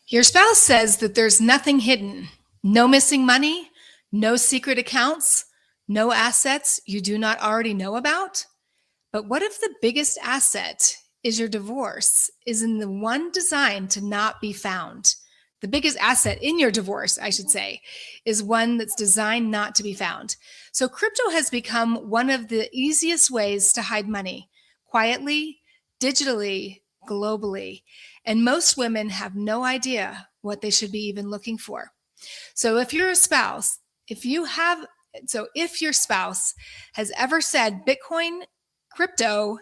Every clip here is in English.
Your spouse says that there's nothing hidden, no missing money, no secret accounts, no assets you do not already know about. But what if the biggest asset is your divorce is in the one designed to not be found? The biggest asset in your divorce, I should say, is one that's designed not to be found. So crypto has become one of the easiest ways to hide money quietly, digitally, globally. And most women have no idea what they should be even looking for. So if you're a spouse, if your spouse has ever said Bitcoin, crypto,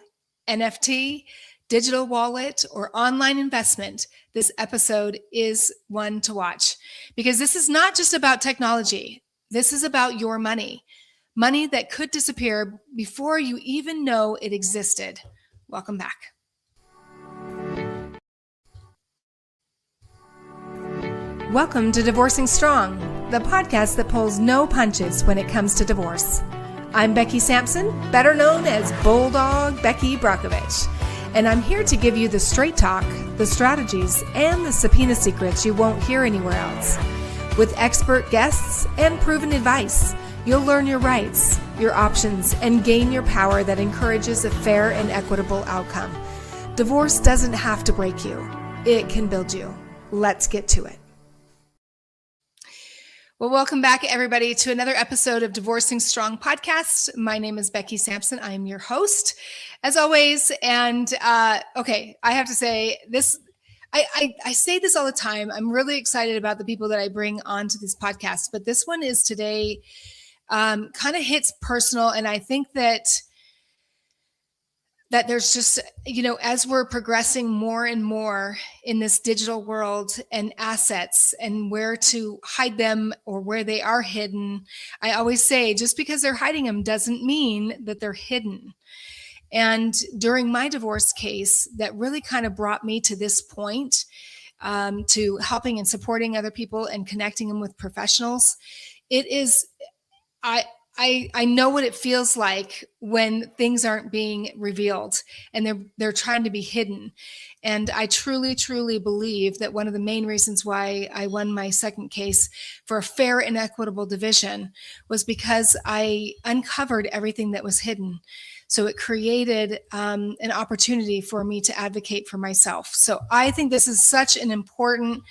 NFT, digital wallet, or online investment, this episode is one to watch, because this is not just about technology. This is about your money that could disappear before you even know it existed. Welcome back. Welcome to Divorcing Strong, the podcast that pulls no punches when it comes to divorce. I'm Becky Sampson, better known as Bulldog Becky Brockovich, and I'm here to give you the straight talk, the strategies, and the subpoena secrets you won't hear anywhere else. With expert guests and proven advice, you'll learn your rights, your options, and gain your power that encourages a fair and equitable outcome. Divorce doesn't have to break you. It can build you. Let's get to it. Well, welcome back, everybody, to another episode of Divorcing Strong podcast. My name is Becky Sampson. I am your host, as always. And I have to say this. I say this all the time. I'm really excited about the people that I bring onto this podcast, but this one is today kind of hits personal, and I think that there's just, as we're progressing more and more in this digital world and assets and where to hide them or where they are hidden, I always say just because they're hiding them doesn't mean that they're hidden. And during my divorce case, that really kind of brought me to this point, to helping and supporting other people and connecting them with professionals. It is, I know what it feels like when things aren't being revealed and they're trying to be hidden. And I truly, truly believe that one of the main reasons why I won my second case for a fair and equitable division was because I uncovered everything that was hidden. So it created an opportunity for me to advocate for myself. So I think this is such an important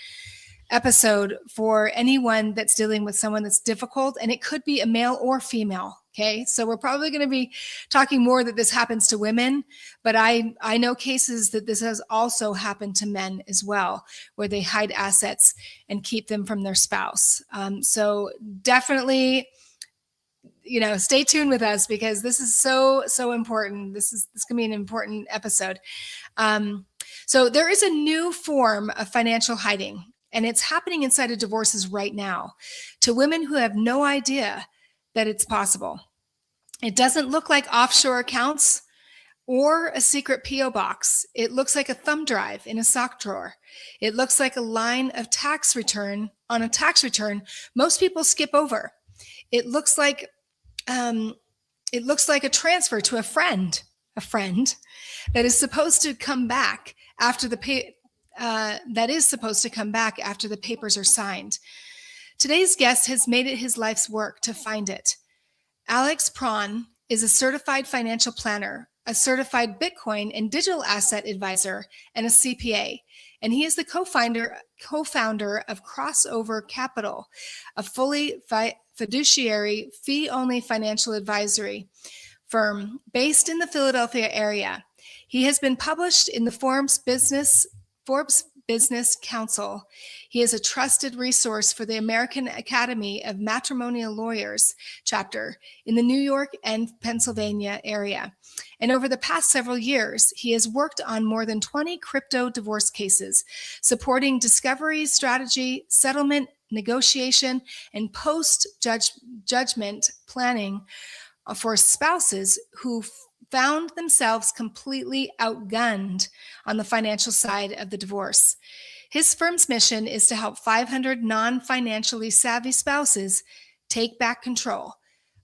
episode for anyone that's dealing with someone that's difficult, and it could be a male or female. Okay. So we're probably going to be talking more that this happens to women, but I know cases that this has also happened to men as well, where they hide assets and keep them from their spouse. So definitely, stay tuned with us, because this is so important. This can be an important episode. So there is a new form of financial hiding, and it's happening inside of divorces right now to women who have no idea that it's possible. It doesn't look like offshore accounts or a secret P.O. box. It looks like a thumb drive in a sock drawer. It looks like a line of tax return on a tax return most people skip over. It looks like a transfer to a friend that is supposed to come back after the papers are signed. Today's guest has made it his life's work to find it. Alex Pron is a certified financial planner, a certified Bitcoin and digital asset advisor, and a CPA. And he is the co-founder of Crossover Capital, a fully fiduciary fee-only financial advisory firm based in the Philadelphia area. He has been published in the Forbes Business Council. He is a trusted resource for the American Academy of Matrimonial Lawyers chapter in the New York and Pennsylvania area. And over the past several years, he has worked on more than 20 crypto divorce cases, supporting discovery, strategy, settlement, negotiation, and post-judgment planning for spouses who found themselves completely outgunned on the financial side of the divorce. His firm's mission is to help 500 non-financially savvy spouses take back control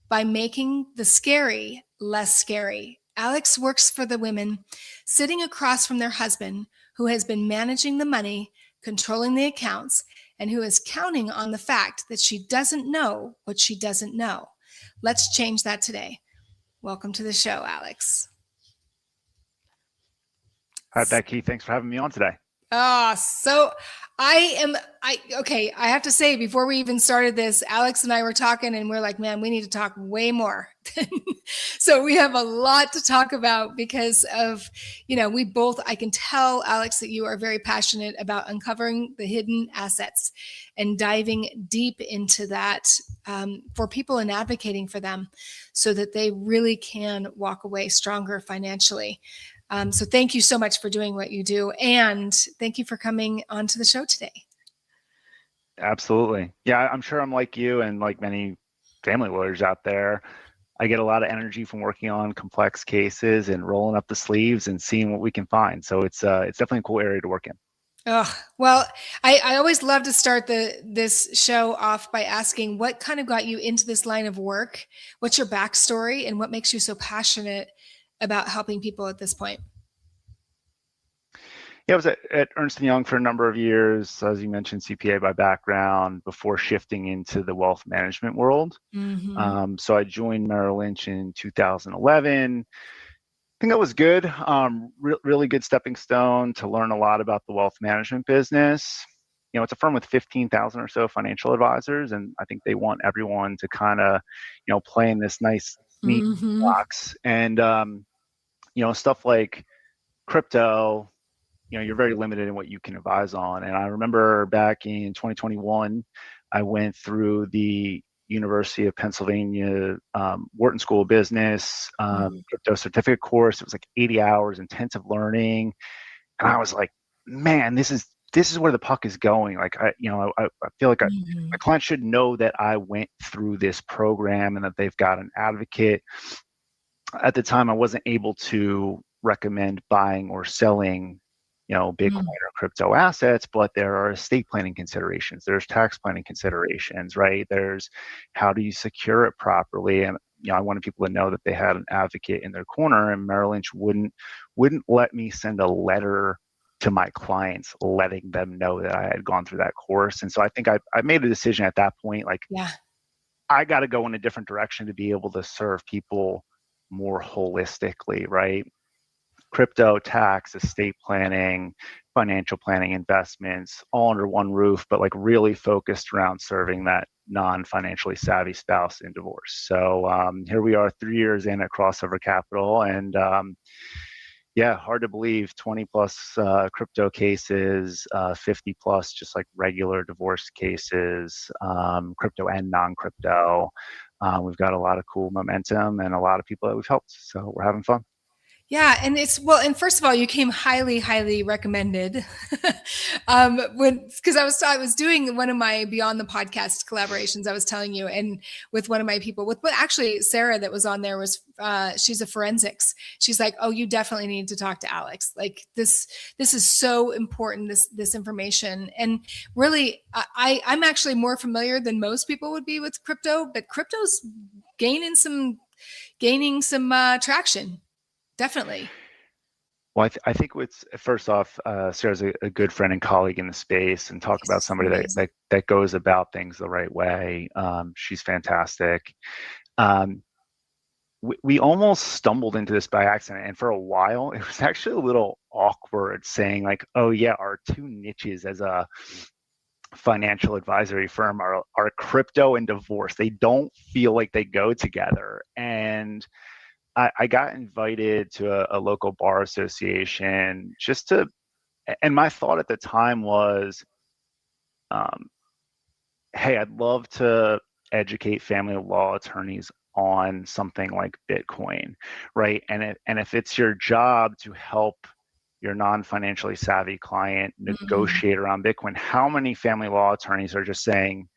by making the scary less scary. Alex works for the women sitting across from their husband who has been managing the money controlling the accounts, and who is counting on the fact that she doesn't know what she doesn't know. Let's change that today. Welcome to the show, Alex. Hi, Becky. Thanks for having me on today. So I have to say, before we even started this, Alex and I were talking and we're like, man, we need to talk way more. So we have a lot to talk about because of, we both, I can tell, Alex, that you are very passionate about uncovering the hidden assets and diving deep into that for people and advocating for them so that they really can walk away stronger financially. So thank you so much for doing what you do. And thank you for coming onto the show today. Absolutely. Yeah, I'm sure I'm like you and like many family lawyers out there. I get a lot of energy from working on complex cases and rolling up the sleeves and seeing what we can find. So it's definitely a cool area to work in. Oh, well, I always love to start this show off by asking what kind of got you into this line of work? What's your backstory and what makes you so passionate about helping people at this point? Yeah, I was at Ernst & Young for a number of years, as you mentioned, CPA by background, before shifting into the wealth management world. Mm-hmm. So I joined Merrill Lynch in 2011. I think that was good. Really good stepping stone to learn a lot about the wealth management business. It's a firm with 15,000 or so financial advisors, and I think they want everyone to kind of, play in this nice, neat Mm-hmm. box. And, stuff like crypto, you're very limited in what you can advise on. And I remember back in 2021, I went through the University of Pennsylvania Wharton School of Business crypto certificate course. It was like 80 hours intensive learning, and I was like, man, this is where the puck is going. Like I feel like Mm-hmm. my client should know that I went through this program and that they've got an advocate. At the time, I wasn't able to recommend buying or selling, Bitcoin or crypto assets, but there are estate planning considerations. There's tax planning considerations, right? There's how do you secure it properly? And I wanted people to know that they had an advocate in their corner, and Merrill Lynch wouldn't let me send a letter to my clients letting them know that I had gone through that course. And so I think I made a decision at that point, like, Yeah. I got to go in a different direction to be able to serve people more holistically, right? Crypto, tax, estate planning, financial planning, investments, all under one roof, but like really focused around serving that non-financially savvy spouse in divorce. So here we are 3 years in at Crossover Capital, and yeah, hard to believe, 20 plus crypto cases, 50 plus just like regular divorce cases, crypto and non-crypto. We've got a lot of cool momentum and a lot of people that we've helped. So we're having fun. Yeah, and and first of all, you came highly, highly recommended. Because I was doing one of my Beyond the Podcast collaborations, I was telling you, and with one of my people, actually Sarah that was on there was, she's a forensics. She's like, oh, you definitely need to talk to Alex. Like this is so important, this information. And really, I'm actually more familiar than most people would be with crypto, but crypto's gaining some traction. Definitely. Well, I think what's first off, Sarah's a good friend and colleague in the space, and talk about She's somebody amazing. that goes about things the right way. She's fantastic. Um, we almost stumbled into this by accident, and for a while, it was actually a little awkward saying like, "Oh yeah, our two niches as a financial advisory firm are crypto and divorce. They don't feel like they go together." And I got invited to a local bar association and my thought at the time was, um, hey, I'd love to educate family law attorneys on something like Bitcoin, right? And if it's your job to help your non-financially savvy client Mm-hmm. negotiate around Bitcoin, how many family law attorneys are just saying,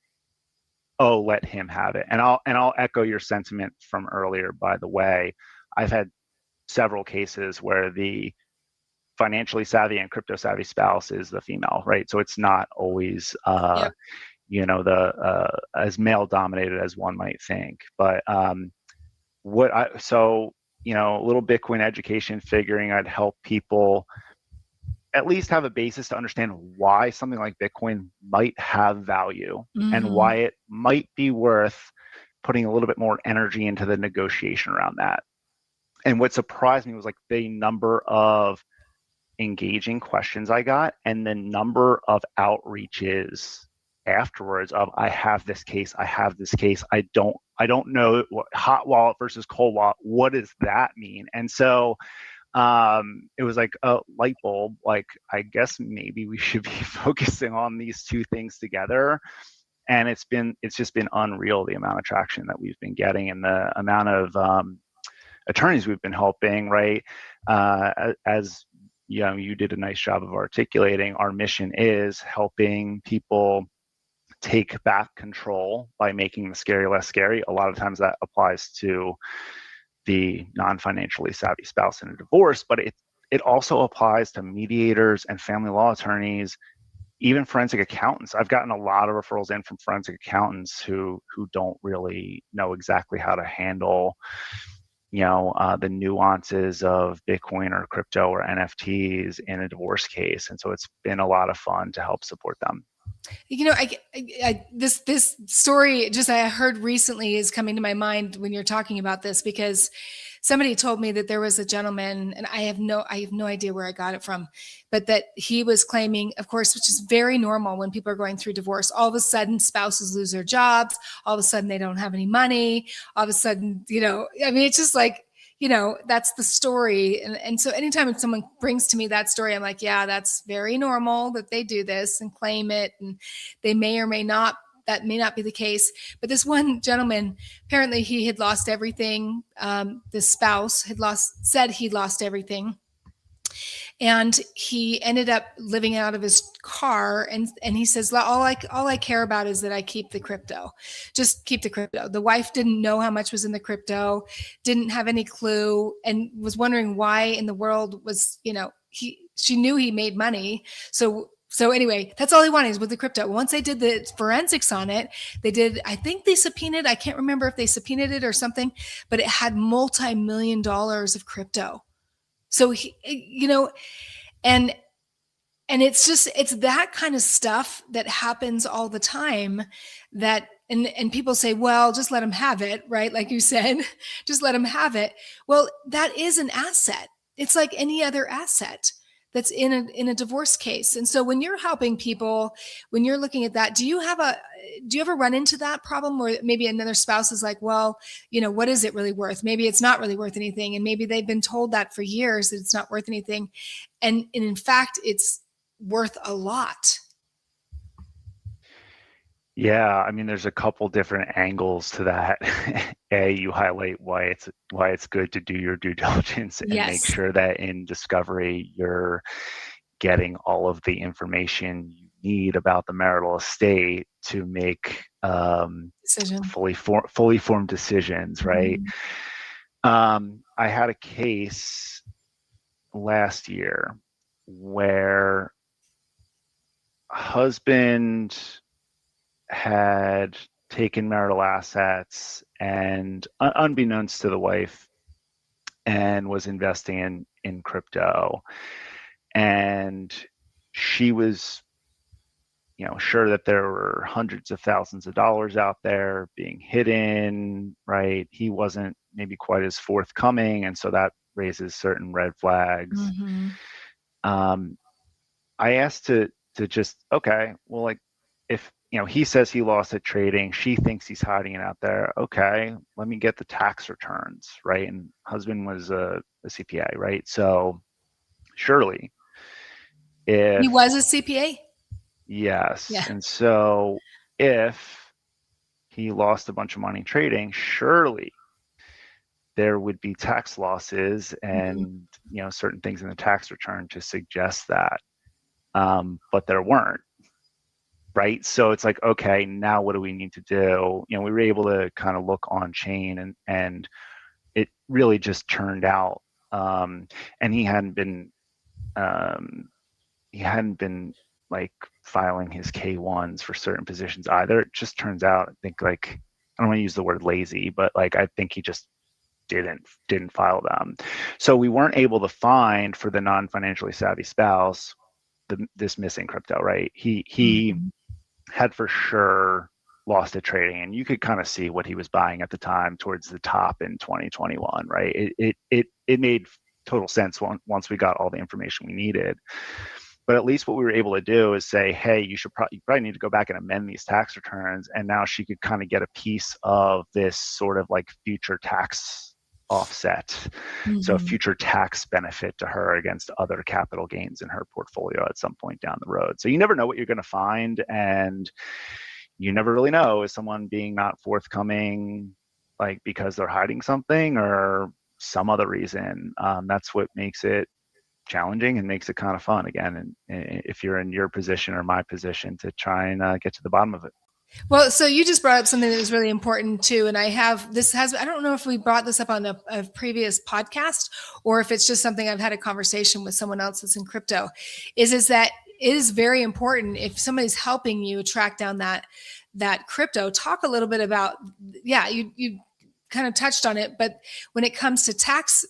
"Oh, let him have it"? And I'll echo your sentiment from earlier. By the way, I've had several cases where the financially savvy and crypto savvy spouse is the female, right? So it's not always Yep. the as male dominated as one might think. But a little Bitcoin education, figuring I'd help people at least have a basis to understand why something like Bitcoin might have value and why it might be worth putting a little bit more energy into the negotiation around that. And what surprised me was like the number of engaging questions I got and the number of outreaches afterwards of I have this case, I don't know what hot wallet versus cold wallet, what does that mean? And so it was like a light bulb, like I guess maybe we should be focusing on these two things together. And it's just been unreal, the amount of traction that we've been getting and the amount of attorneys we've been helping, right? As you did a nice job of articulating, our mission is helping people take back control by making the scary less scary. A lot of times that applies to the non-financially savvy spouse in a divorce, but it also applies to mediators and family law attorneys, even forensic accountants. I've gotten a lot of referrals in from forensic accountants who don't really know exactly how to handle the nuances of Bitcoin or crypto or NFTs in a divorce case. And so it's been a lot of fun to help support them. This story just I heard recently is coming to my mind when you're talking about this, because somebody told me that there was a gentleman, and I have no idea where I got it from, but that he was claiming, of course, which is very normal when people are going through divorce. All of a sudden, spouses lose their jobs. All of a sudden, they don't have any money. All of a sudden, it's just like, that's the story. And so anytime someone brings to me that story, I'm like, yeah, that's very normal that they do this and claim it. And they may or may not, that may not be the case. But this one gentleman, apparently he had lost everything. The spouse said he lost everything. And he ended up living out of his car. And he says, all I care about is that I keep the crypto. Just keep the crypto. The wife didn't know how much was in the crypto, didn't have any clue, and was wondering why in the world was, she knew he made money. So anyway, that's all he wanted was the crypto. Once they did the forensics on it, I think they subpoenaed, I can't remember if they subpoenaed it or something, but it had multi-million dollars of crypto. So and it's that kind of stuff that happens all the time, that and people say, well, just let them have it, right? Like you said, just let them have it. Well, that is an asset. It's like any other asset that's in a divorce case. And so when you're helping people, when you're looking at that, do you ever run into that problem where maybe another spouse is like, well, what is it really worth? Maybe it's not really worth anything. And maybe they've been told that for years, that it's not worth anything. And in fact, it's worth a lot. Yeah, I mean, there's a couple different angles to that. You highlight why it's good to do your due diligence and make sure that in discovery you're getting all of the information you need about the marital estate to make fully formed decisions, right? Mm-hmm. I had a case last year where husband had taken marital assets and unbeknownst to the wife, and was investing in crypto. And she was, sure that there were hundreds of thousands of dollars out there being hidden, right? He wasn't maybe quite as forthcoming. And so that raises certain red flags. Mm-hmm. I asked to just, okay, well, like, if he says he lost it trading, she thinks he's hiding it out there. Okay, let me get the tax returns, right? And husband was a CPA, right? So surely, if he was a CPA, yes, yeah. And so if he lost a bunch of money trading, surely there would be tax losses and certain things in the tax return to suggest that, but there weren't. Right. So it's like, okay, now what do we need to do? We were able to kind of look on chain, and it really just turned out. And he hadn't been like filing his K1s for certain positions either. It just turns out, I think, like, I don't want to use the word lazy, but like, I think he just didn't file them. So we weren't able to find, for the non-financially savvy spouse, this missing crypto, right? He had for sure lost at trading, and you could kind of see what he was buying at the time towards the top in 2021, right? It made total sense once we got all the information we needed. But at least what we were able to do is say, hey, you probably need to go back and amend these tax returns. And now she could kind of get a piece of this sort of like future tax offset. So a future tax benefit to her against other capital gains in her portfolio at some point down the road. So you never know what you're going to find. And you never really know, is someone being not forthcoming, like because they're hiding something or some other reason. That's what makes it challenging and makes it kind of fun again. And if you're in your position or my position, to try and get to the bottom of it. Well, so you just brought up something that was really important too. And I don't know if we brought this up on a previous podcast or if it's just something I've had a conversation with someone else that's in crypto, is that it is very important if somebody's helping you track down that crypto, talk a little bit about, you kind of touched on it, but when it comes to tax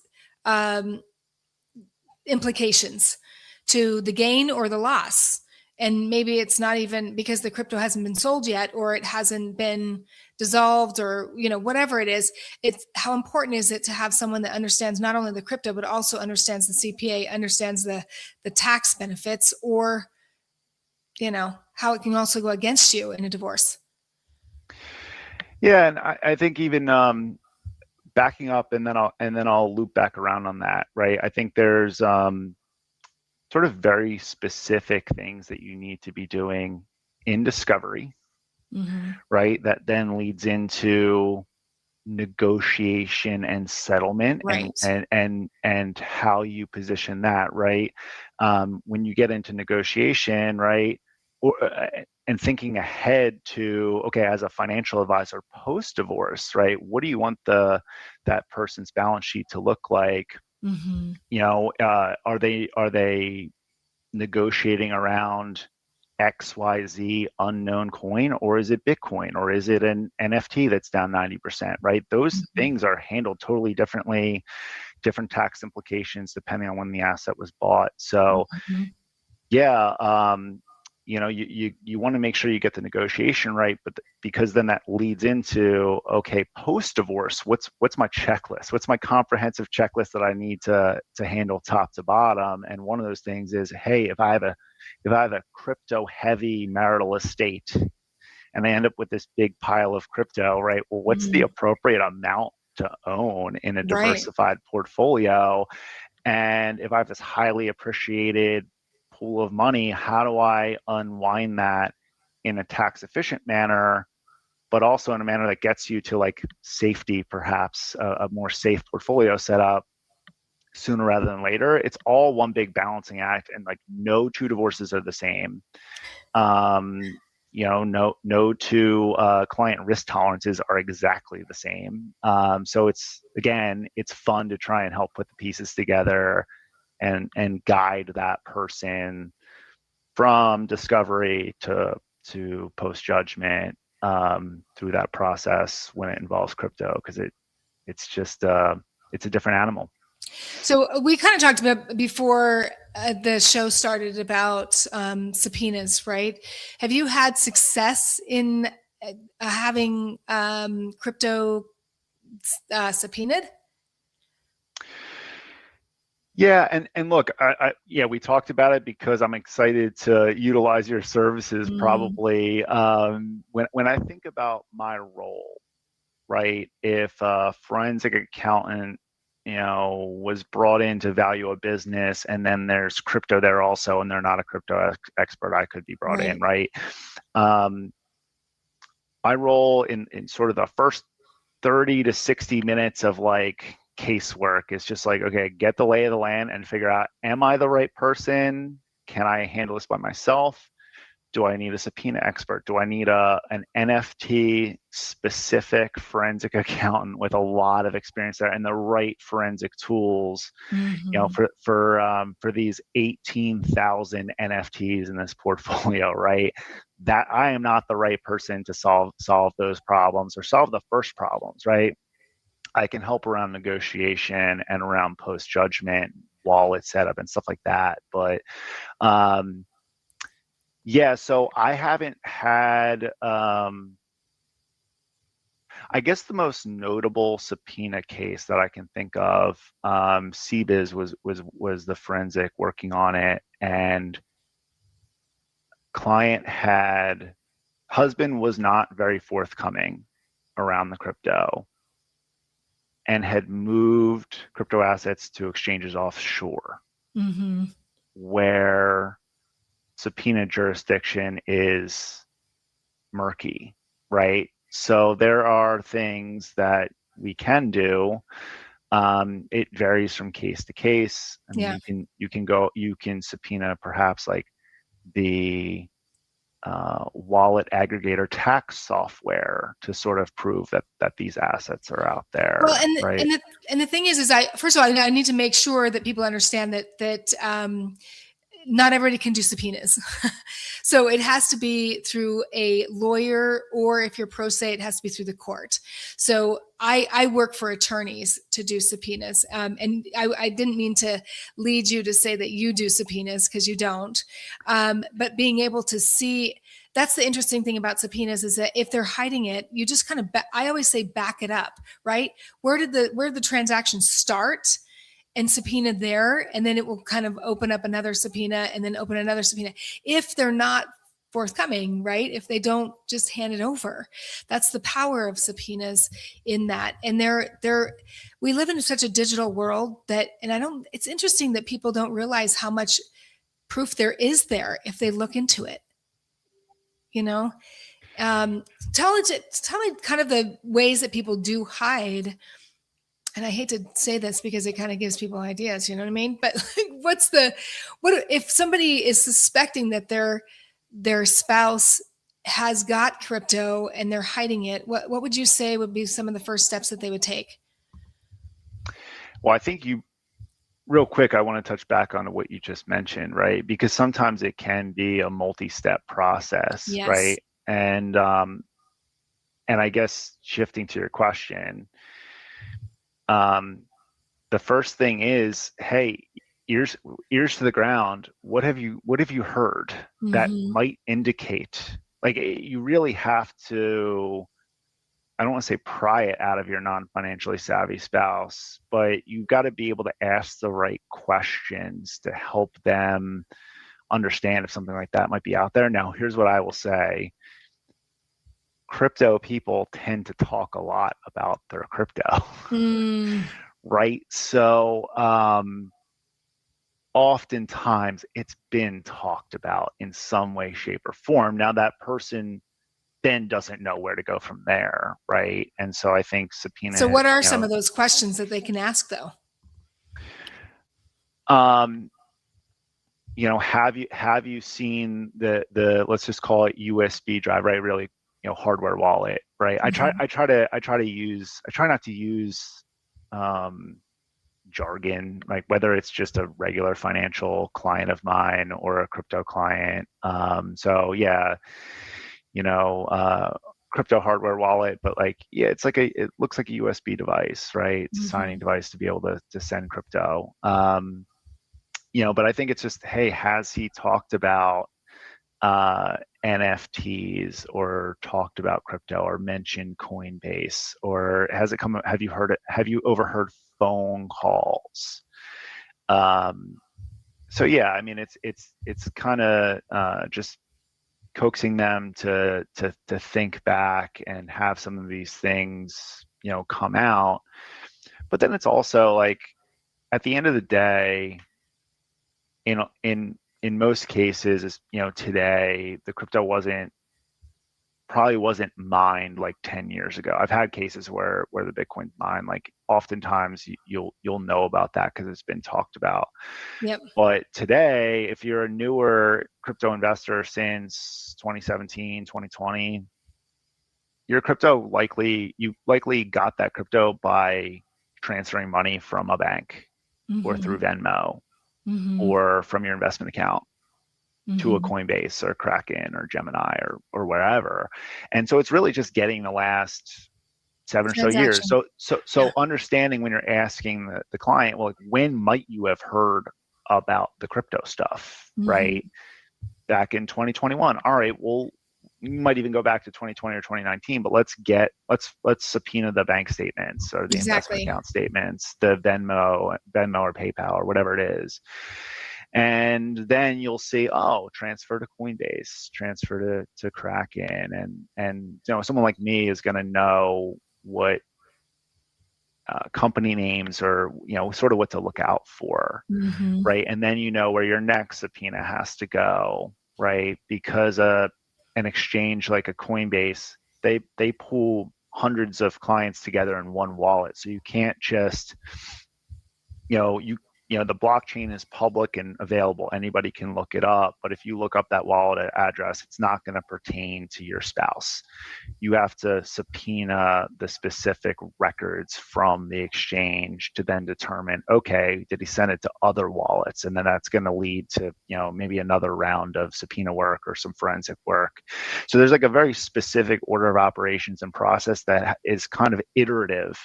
implications to the gain or the loss, and maybe it's not even because the crypto hasn't been sold yet or it hasn't been dissolved or whatever it is, it's how important is it to have someone that understands not only the crypto but also understands the CPA, understands the tax benefits, or how it can also go against you in a divorce. Yeah, and I think even backing up, and then I'll loop back around on that, right? I think there's sort of very specific things that you need to be doing in discovery, right? That then leads into negotiation and settlement, right. and how you position that, right? When you get into negotiation, right, and thinking ahead to, okay, as a financial advisor post divorce, right, what do you want that person's balance sheet to look like? Are they negotiating around XYZ unknown coin, or is it Bitcoin, or is it an NFT that's down 90%, right? Those things are handled totally differently, different tax implications depending on when the asset was bought. So you want to make sure you get the negotiation right, but because then that leads into, okay, post divorce, what's my checklist? What's my comprehensive checklist that I need to handle top to bottom? And one of those things is, hey, if I have a crypto heavy marital estate and I end up with this big pile of crypto, right? Well, what's the appropriate amount to own in a diversified portfolio? And if I have this highly appreciated pool of money, how do I unwind that in a tax efficient manner, but also in a manner that gets you to like safety, perhaps a more safe portfolio setup sooner rather than later? It's all one big balancing act, and like no two divorces are the same. No two client risk tolerances are exactly the same. So it's fun to try and help put the pieces together and guide that person from discovery to post judgment through that process when it involves crypto, because it's just it's a different animal. So we kind of talked about before the show started about subpoenas, right? Have you had success in having crypto subpoenaed? Yeah, and look, we talked about it because I'm excited to utilize your services. Probably when I think about my role, right? If a forensic accountant, was brought in to value a business, and then there's crypto there also, and they're not a crypto expert, I could be brought in, right? My role in sort of the first 30 to 60 minutes of like casework is just like, okay, get the lay of the land and figure out, am I the right person? Can I handle this by myself? Do I need a subpoena expert? Do I need an NFT specific forensic accountant with a lot of experience there and the right forensic tools? For these 18,000 NFTs in this portfolio, right? That I am not the right person to solve those problems or solve the first problems, right? I can help around negotiation and around post judgment, wallet setup, and stuff like that. But Yeah, so I haven't had, I guess the most notable subpoena case that I can think of, CBiz was the forensic working on it, and husband was not very forthcoming around the crypto and had moved crypto assets to exchanges offshore, Mm-hmm. where subpoena jurisdiction is murky, right? So there are things that we can do. It varies from case to case. I mean, Yeah. you can subpoena perhaps like the wallet aggregator tax software to sort of prove that these assets are out Well, there, right? and the thing is I first of all I need to make sure that people understand that not everybody can do subpoenas. So it has to be through a lawyer, or if you're pro se, it has to be through the court. So I work for attorneys to do subpoenas. And I didn't mean to lead you to say that you do subpoenas, because you don't. But being able to see, that's the interesting thing about subpoenas, is that if they're hiding it, you just kind of, I always say back it up, right? Where did the transaction start? And subpoena there, and then it will kind of open up another subpoena and then open another subpoena if they're not forthcoming, right? If they don't just hand it over. That's the power of subpoenas in that. And we live in such a digital world that, and it's interesting that people don't realize how much proof there is there if they look into it, you know? Um, tell me kind of the ways that people do hide. And I hate to say this because it kind of gives people ideas, you know what I mean? But like, what if somebody is suspecting that their spouse has got crypto and they're hiding it? What would you say would be some of the first steps that they would take? Well, I think real quick, I want to touch back on what you just mentioned, right? Because sometimes it can be a multi-step process, Yes. right? And I guess shifting to your question, um, the first thing is, hey, ears to the ground. What have you heard that Mm-hmm. might indicate? Like, you really have to. I don't want to say pry it out of your non-financially savvy spouse, but you've got to be able to ask the right questions to help them understand if something like that might be out there. Now, here's what I will say. Crypto people tend to talk a lot about their crypto, Mm. right? So oftentimes it's been talked about in some way, shape, or form. Now that person then doesn't know where to go from there, right? And so I think So subpoena, what are some of those questions that they can ask though? um, have you seen the let's just call it USB drive, right? Really, hardware wallet, right? Mm-hmm. I try not to use um, jargon, like whether it's just a regular financial client of mine or a crypto client. So yeah, you know, crypto hardware wallet, but like, yeah, it looks like a USB device, right? It's a signing Mm-hmm. device to be able to send crypto. But I think it's just, hey, has he talked about uh, NFTs or talked about crypto or mentioned Coinbase, or has it come? Have you heard it? Have you overheard phone calls? Um, so yeah, I mean, it's kind of just coaxing them to think back and have some of these things, come out. But then it's also like, at the end of the day, in in most cases, today the crypto probably wasn't mined like 10 years ago. I've had cases where the Bitcoin's mined. Like, oftentimes you'll know about that because it's been talked about. Yep. But today, if you're a newer crypto investor since 2017, 2020, you likely got that crypto by transferring money from a bank or through Mm-hmm. Venmo Mm-hmm. or from your investment account to a Mm-hmm. Coinbase or Kraken or Gemini or wherever. And so it's really just getting the last 7 or so years. Transaction. So Yeah. understanding when you're asking the client, well, like, when might you have heard about the crypto stuff, Mm-hmm. right? back in 2021. All right, well, you might even go back to 2020 or 2019, but let's subpoena the bank statements or the investment Exactly. account statements, the Venmo or PayPal or whatever it is. And then you'll see, oh, transfer to Coinbase, transfer to Kraken, and someone like me is going to know what company names or sort of what to look out for, Mm-hmm. right? And then where your next subpoena has to go, right? Because an exchange like a Coinbase, they pool hundreds of clients together in one wallet, so you can't just the blockchain is public and available. Anybody can look it up. But if you look up that wallet address, it's not going to pertain to your spouse. You have to subpoena the specific records from the exchange to then determine, okay, did he send it to other wallets? And then that's going to lead to, maybe another round of subpoena work or some forensic work. So there's like a very specific order of operations and process that is kind of iterative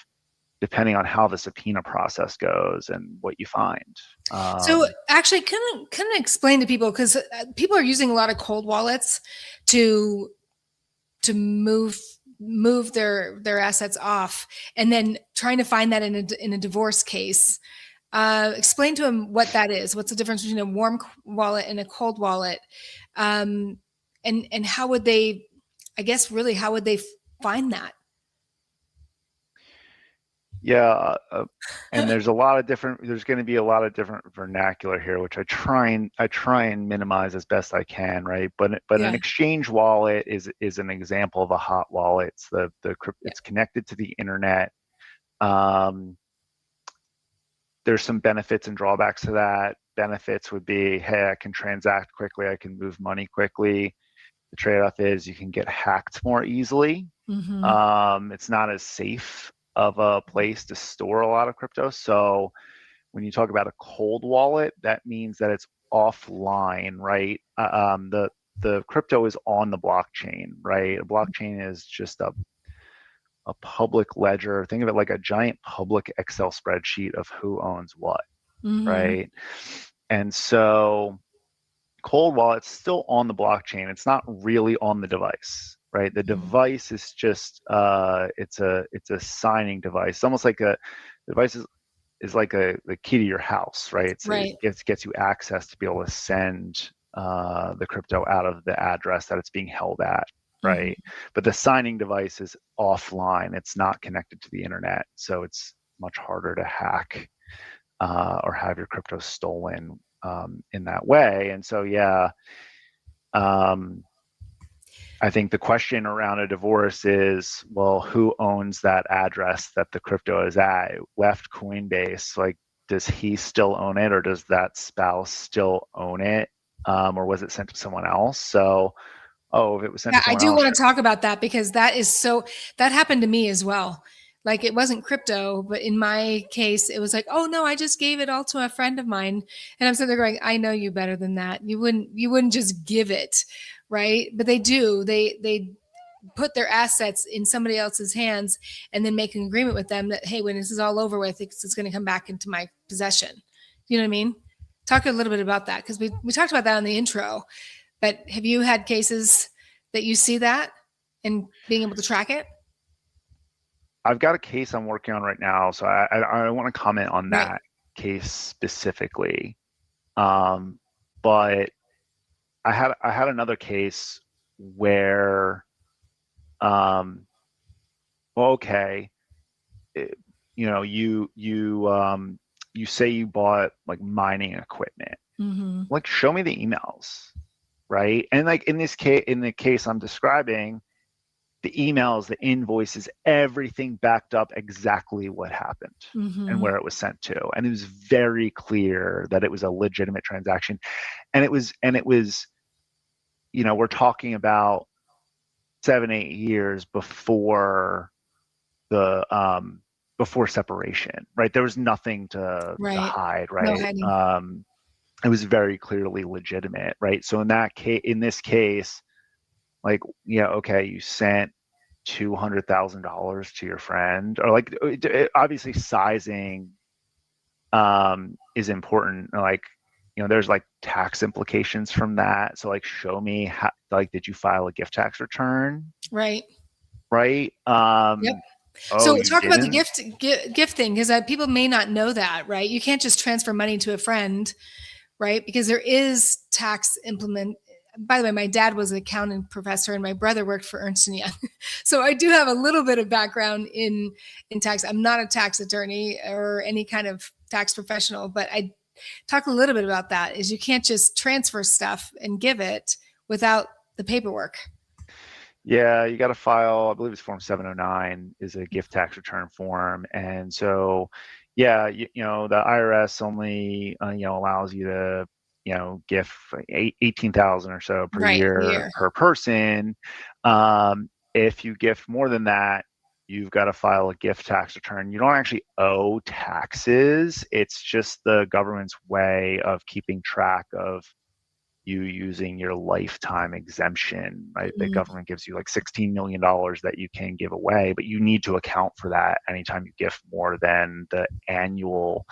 depending on how the subpoena process goes and what you find. So actually, can I explain to people, because people are using a lot of cold wallets to move their assets off, and then trying to find that in a divorce case. Explain to them what that is. What's the difference between a warm wallet and a cold wallet, and how would they? I guess really, how would they find that? Yeah, and there's going to be a lot of different vernacular here, which I try and minimize as best I can, right? But Yeah. an exchange wallet is an example of a hot wallet. It's connected to the internet. There's some benefits and drawbacks to that. Benefits would be, hey, I can transact quickly, I can move money quickly. The trade-off is you can get hacked more easily. Mm-hmm. It's not as safe of a place to store a lot of crypto. So when you talk about a cold wallet, that means that it's offline, right? The crypto is on the blockchain, right? A blockchain is just a public ledger. Think of it like a giant public Excel spreadsheet of who owns what, Mm-hmm. right? And so cold wallet's still on the blockchain. It's not really on the device, right? The device is just it's a signing device. It's almost like the device is like the key to your house, right? It gets you access to be able to send the crypto out of the address that it's being held at, right? Mm-hmm. But the signing device is offline. It's not connected to the internet, so it's much harder to hack or have your crypto stolen in that way. And so, yeah, I think the question around a divorce is, well, who owns that address that the crypto is at? It left Coinbase. Like, does he still own it, or does that spouse still own it? Or was it sent to someone else? So, if it was sent Yeah, to I someone do else, want to talk about that, because that happened to me as well. Like, it wasn't crypto, but in my case, it was like, oh no, I just gave it all to a friend of mine. And I'm sitting there going, I know you better than that. You wouldn't just give it, right? But they do. They put their assets in somebody else's hands and then make an agreement with them that, hey, when this is all over with, it's going to come back into my possession. You know what I mean? Talk a little bit about that, because we talked about that in the intro. But have you had cases that you see that and being able to track it? I've got a case I'm working on right now, so I don't want to comment on Right. that case specifically. But I had another case where, well, okay, you say you bought like mining equipment. Mm-hmm. Like, show me the emails, right? And like in the case I'm describing, the emails, the invoices, everything backed up exactly what happened and Mm-hmm. where it was sent to. And it was very clear that it was a legitimate transaction. And it was, we're talking about 7-8 years before separation, right? There was nothing to Right. hide, No right? hiding. It was very clearly legitimate, right? So in this case, like, yeah, okay, you sent $200,000 to your friend, or like, obviously sizing is important. Like, there's like tax implications from that. So like, show me how, like, did you file a gift tax return? Right. Right. Yep. Oh, So you talk about the didn't? gift thing, because people may not know that, right? You can't just transfer money to a friend, right? Because there is tax implement. By the way, my dad was an accounting professor and my brother worked for Ernst & Young. So I do have a little bit of background in tax. I'm not a tax attorney or any kind of tax professional, but I talk a little bit about that, is you can't just transfer stuff and give it without the paperwork. Yeah, you got to file, I believe it's Form 709 is a gift tax return form. And so, yeah, the IRS only, allows you to, gift 18,000 or so per Right. A year year. per person. If you gift more than that, you've got to file a gift tax return. You don't actually owe taxes. It's just the government's way of keeping track of you using your lifetime exemption, right? The Mm. government gives you like $16 million that you can give away, but you need to account for that anytime you gift more than the annual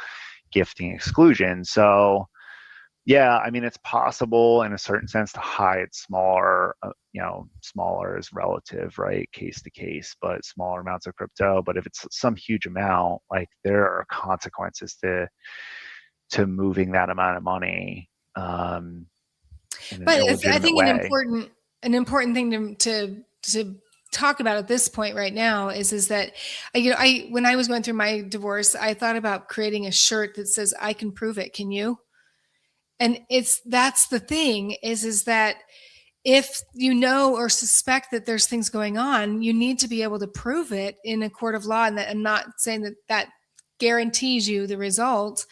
gifting exclusion. So, yeah, I mean, it's possible in a certain sense to hide smaller, smaller is relative, right? Case to case, but smaller amounts of crypto. But if it's some huge amount, like, there are consequences to moving that amount of money. In an But it's, I illegitimate think, way. an important thing to talk about at this point right now is that I when I was going through my divorce, I thought about creating a shirt that says "I can prove it. Can you?" And that's the thing is that if you know or suspect that there's things going on, you need to be able to prove it in a court of law. And that I'm not saying that guarantees you the result,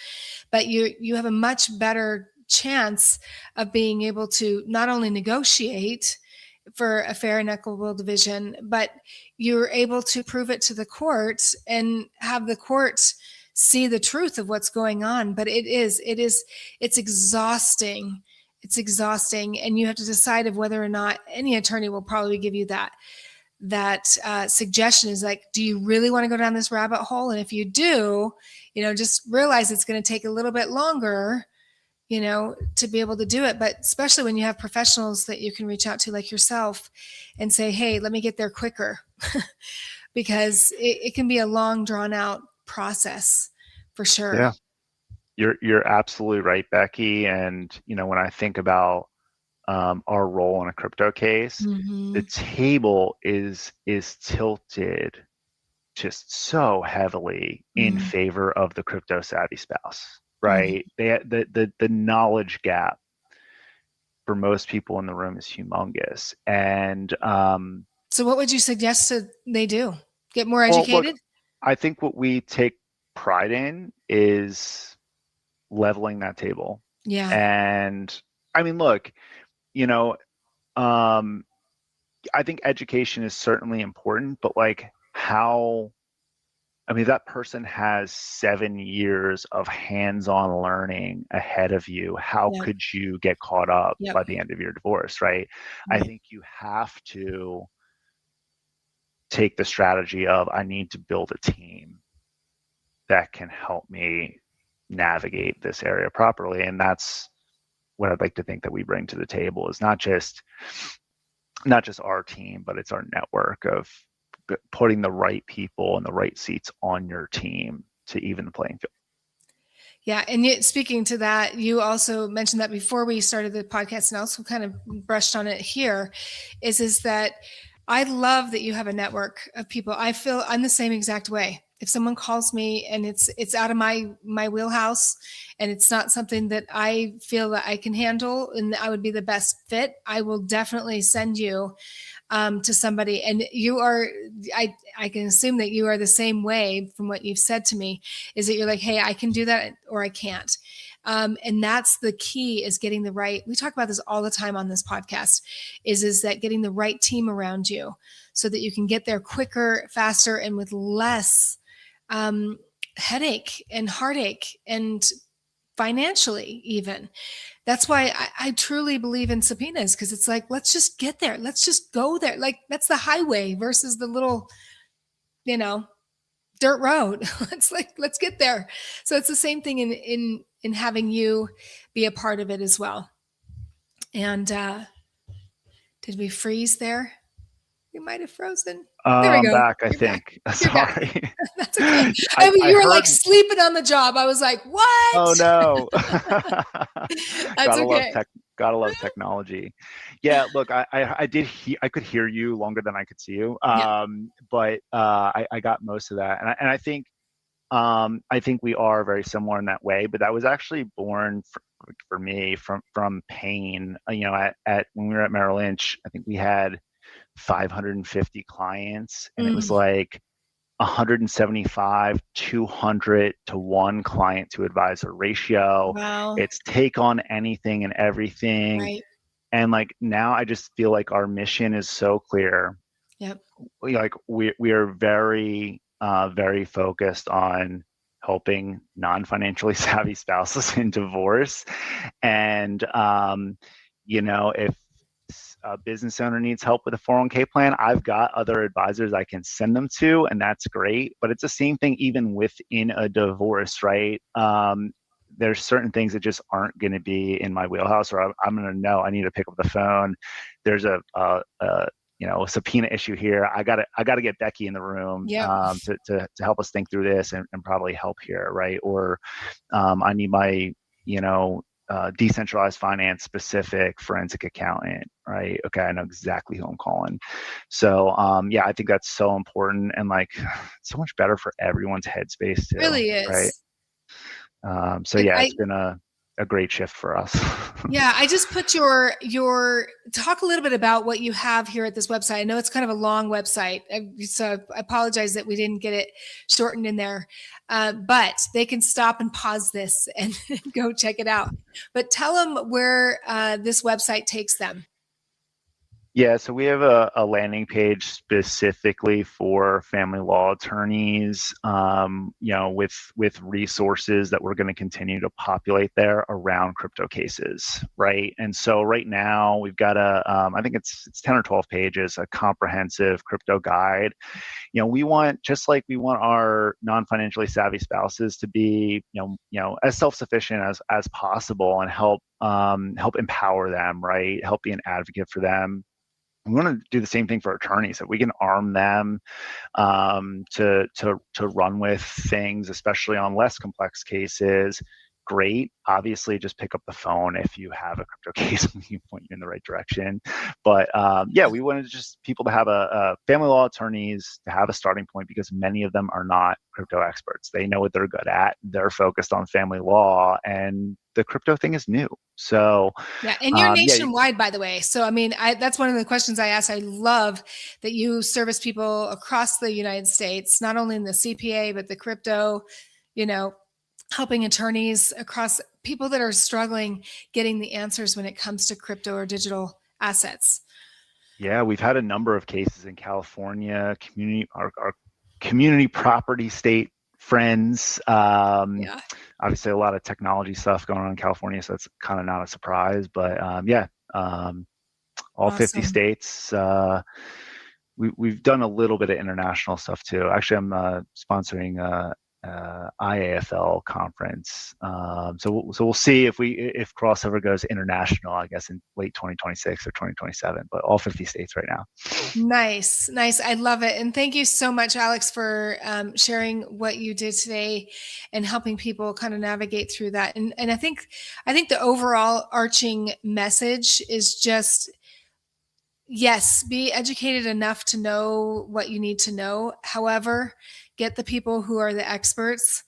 but you have a much better chance of being able to not only negotiate for a fair and equitable division, but you're able to prove it to the court and have the court see the truth of what's going on. But it's exhausting. It's exhausting, and you have to decide of whether or not any attorney will probably give you that suggestion is like, do you really want to go down this rabbit hole? And if you do, just realize it's going to take a little bit longer, to be able to do it. But especially when you have professionals that you can reach out to like yourself and say, hey, let me get there quicker, because it can be a long drawn out process for sure. Yeah, you're absolutely right, Becky. And when I think about our role in a crypto case, Mm-hmm. the table is tilted just so heavily in Mm-hmm. favor of the crypto savvy spouse, Mm-hmm. right? The knowledge gap for most people in the room is humongous. And So what would you suggest that they do? Get more well, look, educated? I think what we take pride in is leveling that table. Yeah. And I mean, look, you know, um, I think education is certainly important, but like, I mean, that person has 7 years of hands-on learning ahead of you. How Yeah. could you get caught up Yep. by the end of your divorce, right? I Right. think you have to take the strategy of, I need to build a team that can help me navigate this area properly. And that's what I'd like to think that we bring to the table, is not just our team, but it's our network of putting the right people in the right seats on your team to even the playing field. Yeah. And yet, speaking to that, you also mentioned that before we started the podcast, and also kind of brushed on it here, is that I love that you have a network of people. I feel I'm the same exact way. If someone calls me and it's out of my wheelhouse and it's not something that I feel that I can handle and I would be the best fit, I will definitely send you to somebody. And you are, I can assume that you are the same way from what you've said to me, is that you're like, hey, I can do that or I can't. And that's the key, is getting the right, we talk about this all the time on this podcast, is that getting the right team around you so that you can get there quicker, faster, and with less headache and heartache and financially even. That's why I truly believe in subpoenas, because it's like, let's just get there. Let's just go there. Like, that's the highway versus the little, you know, dirt road. Let's get there. So it's the same thing in having you be a part of it as well. And did we freeze there? We might have frozen. There we I'm go. back, I You're back. think. You're back. Sorry. That's okay. I mean, I you were heard, like sleeping on the job. I was like, oh what? no. That's okay. Gotta love technology. Yeah, look, I did I could hear you longer than I could see you. Yeah. But I got most of that. And I think we are very similar in that way, but that was actually born for me from pain. You know, at when we were at Merrill Lynch, I think we had 550 clients, and it was like 175, 200 to 1 client to advisor ratio. Wow. It's take on anything and everything. Right. And like now I just feel like our mission is so clear. Yep. Like we are very very focused on helping non-financially savvy spouses in divorce. And you know, if a business owner needs help with a 401k plan, I've got other advisors I can send them to, and that's great. But it's the same thing even within a divorce, right? There's certain things that just aren't going to be in my wheelhouse, or I'm going to know I need to pick up the phone. There's a you know, a subpoena issue here. I gotta get Becky in the room Yep. to help us think through this and probably help here, right? Or I need my, you know, decentralized finance specific forensic accountant, right? Okay, I know exactly who I'm calling. So yeah, I think that's so important, and like so much better for everyone's headspace too, Really right? is. So yeah, it's been a great shift for us. Yeah, I just put your talk a little bit about what you have here at this website. I know it's kind of a long website, so I apologize that we didn't get it shortened in there. But they can stop and pause this and go check it out. But tell them where this website takes them. Yeah, so we have a landing page specifically for family law attorneys, you know, with resources that we're going to continue to populate there around crypto cases, right? And so right now we've got I think it's 10 or 12 pages, a comprehensive crypto guide. You know, we want, just like we want our non-financially savvy spouses to be, you know, as self-sufficient as possible, and help empower them, right? Help be an advocate for them. We want to do the same thing for attorneys, that we can arm them to run with things, especially on less complex cases. Great. Obviously, just pick up the phone if you have a crypto case. We can point you in the right direction. But yeah, we wanted just people to have a family law attorneys to have a starting point, because many of them are not crypto experts. They know what they're good at. They're focused on family law, and the crypto thing is new. So yeah, and you're yeah. nationwide, by the way. So I mean, that's one of the questions I asked. I love that you service people across the United States, not only in the CPA but the crypto. You know, helping attorneys across, people that are struggling getting the answers when it comes to crypto or digital assets. Yeah, we've had a number of cases in California, our community property state friends. Yeah. Obviously, a lot of technology stuff going on in California, so that's kind of not a surprise. But yeah, all 50 Awesome. states. We've done a little bit of international stuff too. Actually, I'm sponsoring IAFL conference. So we'll see if crossover goes international, I guess in late 2026 or 2027, but all 50 states right now. Nice. I love it. And thank you so much, Alex, for sharing what you did today and helping people kind of navigate through that. And I think the overall arching message is just, yes, be educated enough to know what you need to know. However, get the people who are the experts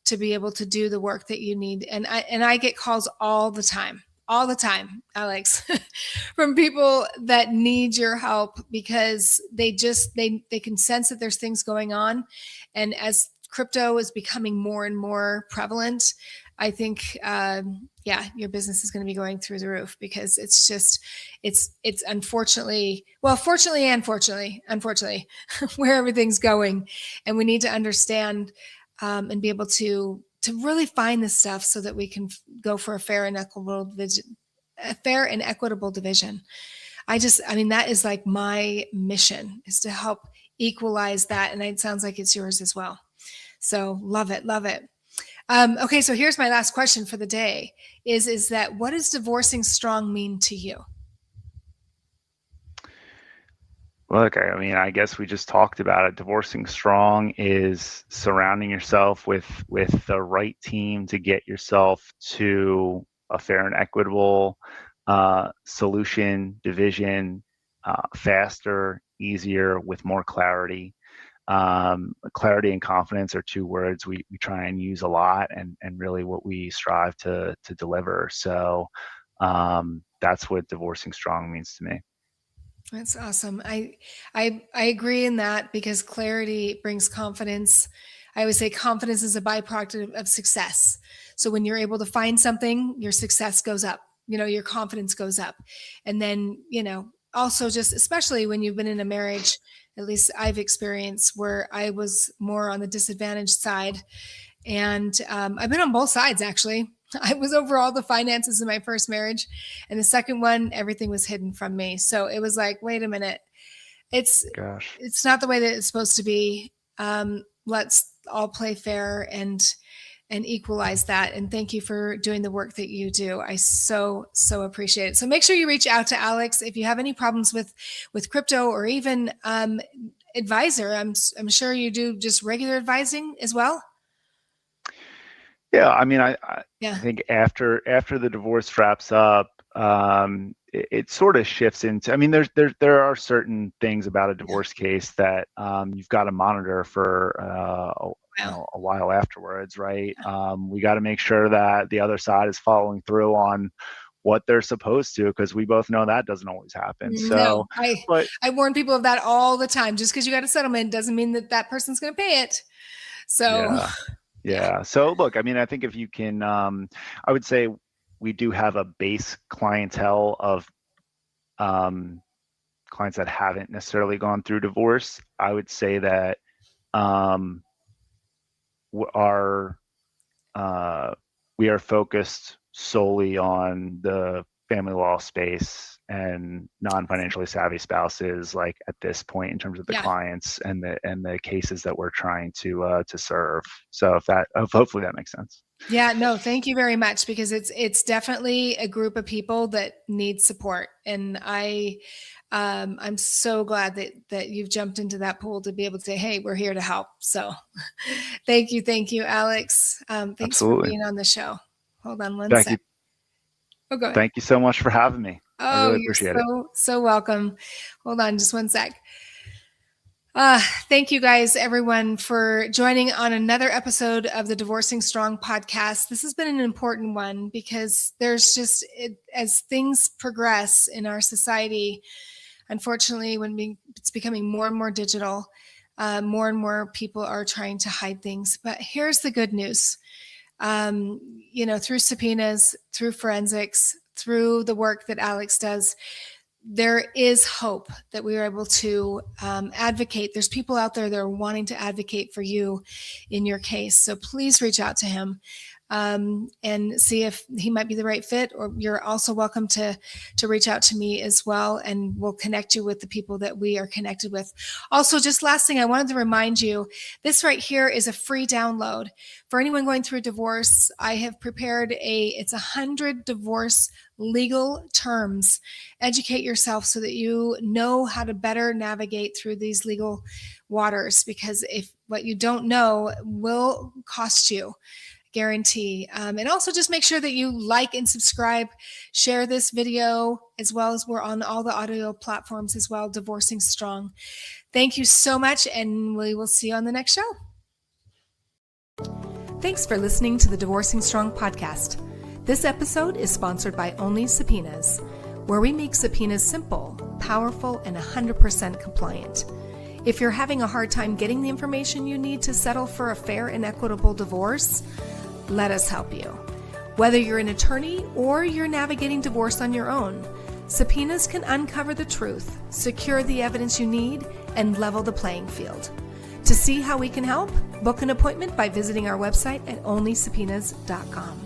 to be able to do the work that you need. And I get calls all the time, Alex, from people that need your help, because they can sense that there's things going on. And as crypto is becoming more and more prevalent, I think, yeah, your business is going to be going through the roof, because it's just, it's unfortunately, well, fortunately and unfortunately, where everything's going. And we need to understand and be able to really find this stuff so that we can go for a fair and equitable division. I mean, that is like my mission, is to help equalize that. And it sounds like it's yours as well. So love it. Okay, so here's my last question for the day is that what does divorcing strong mean to you? Look, I mean, I guess we just talked about it. Divorcing strong is surrounding yourself with the right team to get yourself to a fair and equitable solution, division, faster, easier, with more clarity. Clarity and confidence are two words we try and use a lot, and really what we strive to deliver. So that's what divorcing strong means to me. That's awesome. I agree in that because clarity brings confidence. I always say confidence is a byproduct of success. So when you're able to find something, your success goes up. Your confidence goes up. And then, also just especially when you've been in a marriage, at least I've experienced where I was more on the disadvantaged side. And I've been on both sides, actually. I was over all the finances in my first marriage. And the second one, everything was hidden from me. So it was like, wait a minute. It's Gosh. it's not the way that it's supposed to be. Let's all play fair and equalize that. And thank you for doing the work that you do. I so appreciate it. So make sure you reach out to Alex if you have any problems with crypto or even advisor. I'm sure you do just regular advising as well. Yeah, I mean, I Yeah. think after the divorce wraps up, it sort of shifts into. I mean, there are certain things about a divorce case that you've got to monitor for a while afterwards, right? We got to make sure that the other side is following through on what they're supposed to, because we both know that doesn't always happen. So, no, but I warn people of that all the time. Just because you got a settlement doesn't mean that person's going to pay it. So yeah. So look, I mean, I think if you can, I would say we do have a base clientele of clients that haven't necessarily gone through divorce. I would say that we are focused solely on the family law space and non-financially savvy spouses, like at this point, in terms of the clients and the cases that we're trying to serve. So hopefully that makes sense. Yeah, no, thank you very much, because it's definitely a group of people that need support. And I'm so glad that you've jumped into that pool to be able to say, hey, we're here to help. So thank you, Alex. Thanks Absolutely. for being on the show. Hold on one Becky, sec. Oh, go ahead. Thank you so much for having me. I really appreciate it. So welcome. Hold on just one sec. Thank you guys, everyone, for joining on another episode of the Divorcing Strong podcast. This has been an important one because there's just, as things progress in our society, unfortunately, it's becoming more and more digital, more and more people are trying to hide things. But here's the good news. Through subpoenas, through forensics, through the work that Alex does, there is hope that we are able to advocate. There's people out there that are wanting to advocate for you in your case. So please reach out to him and see if he might be the right fit, or you're also welcome to reach out to me as well, and we'll connect you with the people that we are connected with. Also, just last thing, I wanted to remind you, this right here is a free download. For anyone going through a divorce, I have prepared it's 100 divorce legal terms. Educate yourself so that you know how to better navigate through these legal waters, because if what you don't know will cost you, guarantee. And also just make sure that you like and subscribe, share this video, as well as we're on all the audio platforms as well, Divorcing Strong. Thank you so much, and we will see you on the next show. Thanks for listening to the Divorcing Strong podcast. This episode is sponsored by Only Subpoenas, where we make subpoenas simple, powerful, and 100% compliant. If you're having a hard time getting the information you need to settle for a fair and equitable divorce, let us help you. Whether you're an attorney or you're navigating divorce on your own, subpoenas can uncover the truth, secure the evidence you need, and level the playing field. To see how we can help, book an appointment by visiting our website at onlysubpoenas.com.